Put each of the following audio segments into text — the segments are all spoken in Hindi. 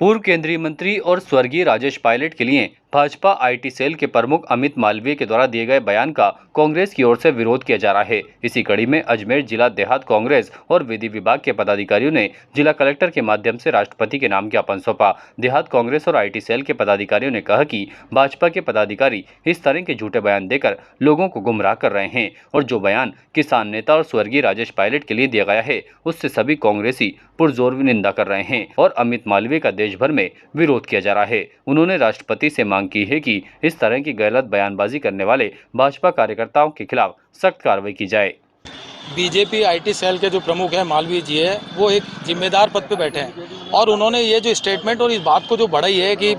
पूर्व केंद्रीय मंत्री और स्वर्गीय राजेश पायलट के लिए भाजपा आईटी सेल के प्रमुख अमित मालवीय के द्वारा दिए गए बयान का कांग्रेस की ओर से विरोध किया जा रहा है। इसी कड़ी में अजमेर जिला देहात कांग्रेस और विधि विभाग के पदाधिकारियों ने जिला कलेक्टर के माध्यम से राष्ट्रपति के नाम ज्ञापन सौंपा। देहात कांग्रेस और आईटी सेल के पदाधिकारियों ने कहा कि भाजपा के पदाधिकारी इस तरह के झूठे बयान देकर लोगों को गुमराह कर रहे हैं और जो बयान किसान नेता और स्वर्गीय राजेश पायलट के लिए दिया गया है उससे सभी कांग्रेसी पुरजोर निंदा कर रहे हैं और अमित मालवीय का देश भर में विरोध किया जा रहा है। उन्होंने राष्ट्रपति से मांग की है कि इस तरह की गलत बयानबाजी करने वाले भाजपा कार्यकर्ताओं के खिलाफ सख्त कार्रवाई की जाए। बीजेपी आईटी सेल के जो प्रमुख हैं मालवीय जी है, वो एक जिम्मेदार पद पे बैठे हैं और उन्होंने ये जो स्टेटमेंट और इस बात को जो बढ़ाई है कि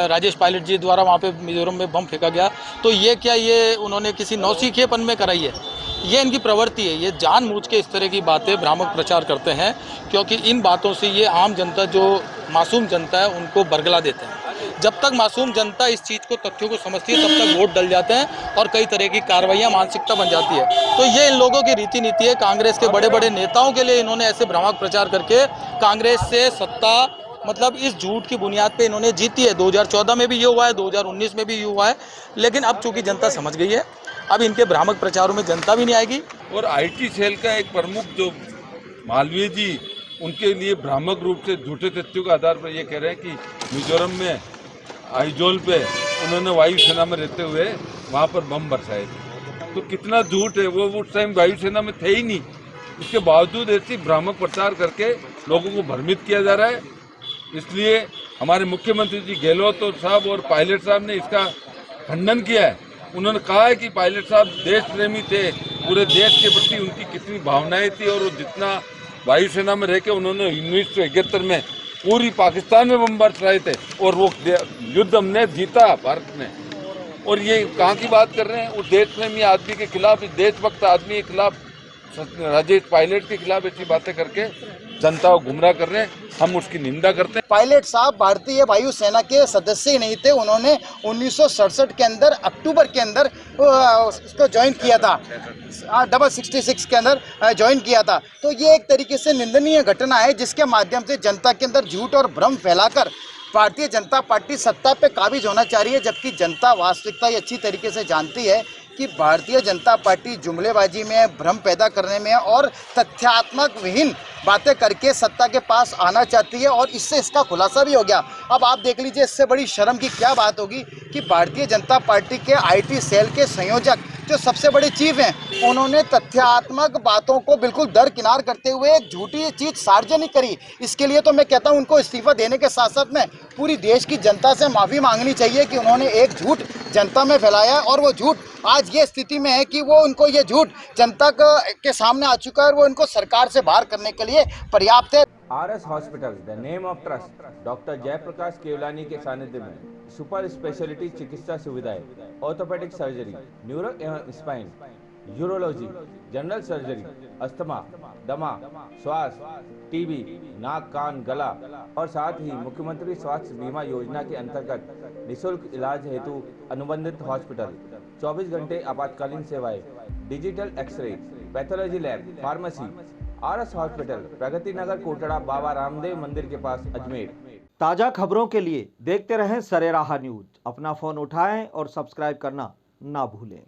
राजेश पायलट जी द्वारा वहाँ पे मिजोरम में बम फेंका गया, तो ये क्या ये उन्होंने किसी नौसिखिएपन में कराई है? ये इनकी प्रवृत्ति है। ये जानबूझ के इस तरह की बातें भ्रामक प्रचार करते हैं क्योंकि इन बातों से ये आम जनता जो मासूम जनता है उनको बरगला देते हैं। जब तक मासूम जनता इस चीज़ को तथ्यों को समझती है तब तक वोट डल जाते हैं और कई तरह की कार्रवाइयाँ मानसिकता बन जाती है। तो ये इन लोगों की रीति नीति है। कांग्रेस के बड़े बड़े नेताओं के लिए इन्होंने ऐसे भ्रामक प्रचार करके कांग्रेस से सत्ता मतलब इस झूठ की बुनियाद पे इन्होंने जीती है। 2014 में भी ये हुआ है, 2019 में भी ये हुआ है, लेकिन अब चूंकि जनता समझ गई है, अब इनके भ्रामक प्रचारों में जनता भी नहीं आएगी। और आईटी सेल का एक प्रमुख जो मालवीय जी, उनके लिए भ्रामक रूप से झूठे तथ्यों के आधार पर ये कह रहे हैं कि मिजोरम में आइजोल पे उन्होंने वायुसेना में रहते हुए वहाँ पर बम बरसाए थे। तो कितना झूठ है, वो उस टाइम वायुसेना में थे ही नहीं। इसके बावजूद ऐसी भ्रामक प्रचार करके लोगों को भ्रमित किया जा रहा है। इसलिए हमारे मुख्यमंत्री जी गहलोत साहब और पायलट साहब ने इसका खंडन किया है। उन्होंने कहा है कि पायलट साहब देश प्रेमी थे, पूरे देश के प्रति उनकी कितनी भावनाएं थी और जितना वायुसेना में रह के उन्होंने 1971 में पूरी पाकिस्तान में बम बरसाए थे और वो युद्ध हमने जीता भारत ने। और ये कहाँ की बात कर रहे हैं? उस देश प्रेमी आदमी के खिलाफ, इस देशभक्त आदमी के खिलाफ, राजेश पायलट के खिलाफ ऐसी बातें करके जनता को गुमराह कर रहे हैं। हम उसकी निंदा करते हैं। पायलट साहब भारतीय वायुसेना के सदस्य ही नहीं थे। उन्होंने 1967 के अंदर अक्टूबर के अंदर उसको ज्वाइन किया था, 66 के अंदर ज्वाइन किया था। तो ये एक तरीके से निंदनीय घटना है जिसके माध्यम से जनता के अंदर झूठ और भ्रम फैलाकर भारतीय जनता पार्टी सत्ता पे काबिज होना चाह रही है, जबकि जनता वास्तविकता ये अच्छी तरीके से जानती है कि भारतीय जनता पार्टी जुमलेबाजी में, भ्रम पैदा करने में और तथ्यात्मक विहीन बातें करके सत्ता के पास आना चाहती है और इससे इसका खुलासा भी हो गया। अब आप देख लीजिए इससे बड़ी शर्म की क्या बात होगी कि भारतीय जनता पार्टी के आईटी सेल के संयोजक जो सबसे बड़े चीफ हैं, उन्होंने तथ्यात्मक बातों को बिल्कुल दरकिनार करते हुए एक झूठी चीज़ सार्वजनिक करी। इसके लिए तो मैं कहता हूं उनको इस्तीफा देने के साथ साथ में पूरी देश की जनता से माफ़ी मांगनी चाहिए कि उन्होंने एक झूठ जनता में फैलाया और वो झूठ आज ये स्थिति में है कि वो उनको ये झूठ जनता के सामने आ चुका है और वो इनको सरकार से बाहर करने के लिए पर्याप्त है। RS hospital the name of trust doctor Jaiprakash Kewalani के सानिध्य में सुपर स्पेशलिटी चिकित्सा सुविधाएं, ऑर्थोपेडिक सर्जरी, न्यूरो एवं spine, urology, general surgery, asthma, दमा, श्वास, टीबी, नाक कान गला और साथ ही मुख्यमंत्री स्वास्थ्य बीमा योजना के अंतर्गत निःशुल्क इलाज हेतु अनुबंधित हॉस्पिटल, 24 घंटे आपातकालीन सेवाएं, digital x-ray, pathology lab, pharmacy. RS hospital, Pragati Nagar, Kotda, Baba Ramdev मंदिर के पास, अजमेर। ताज़ा खबरों के लिए देखते रहें सरेराह न्यूज। अपना फ़ोन उठाएं और सब्सक्राइब करना ना भूलें।